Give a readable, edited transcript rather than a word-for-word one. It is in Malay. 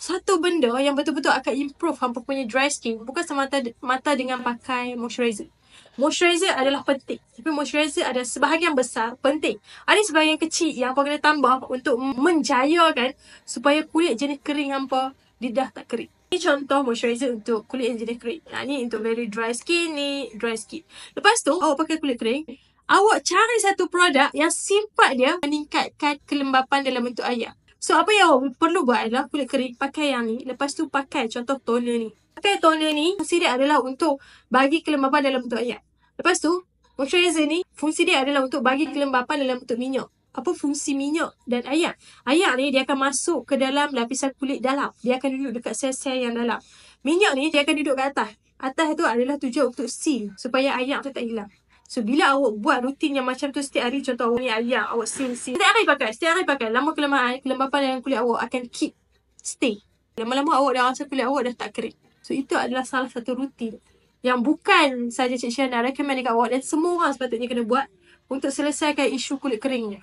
satu benda yang betul-betul akan improve hampa punya dry skin bukan semata-mata dengan pakai moisturizer. Moisturizer adalah penting, tapi moisturizer ada sebahagian besar penting. Ada sebahagian kecil yang hampa kena tambah untuk menjayakan supaya kulit jenis kering hampa lidah tak kering. Ini contoh moisturizer untuk kulit yang jenis kering. Ni untuk very dry skin, ni dry skin. Lepas tu, awak pakai kulit kering, awak cari satu produk yang sifat dia meningkatkan kelembapan dalam bentuk air. So, apa yang awak perlu buat adalah kulit kering, pakai yang ni. Lepas tu, pakai contoh toner ni. Pakai toner ni, fungsi dia adalah untuk bagi kelembapan dalam bentuk air. Lepas tu, moisturizer ni, fungsi dia adalah untuk bagi kelembapan dalam bentuk minyak. Apa fungsi minyak dan air? Air ni, dia akan masuk ke dalam lapisan kulit dalam. Dia akan duduk dekat sel-sel yang dalam. Minyak ni, dia akan duduk kat atas. Atas tu adalah tujuan untuk seal, supaya air tu tak hilang. So, bila awak buat rutin yang macam tu setiap hari, contoh awak ni air, awak seal. Setiap hari pakai. Lama-kelamaan, kelembapan dalam kulit awak akan keep stay. Lama-lama awak dah rasa kulit awak dah tak kering. So, itu adalah salah satu rutin yang bukan saja Cik Syah nak recommend dekat awak dan semua orang sepatutnya kena buat untuk selesaikan isu kulit keringnya.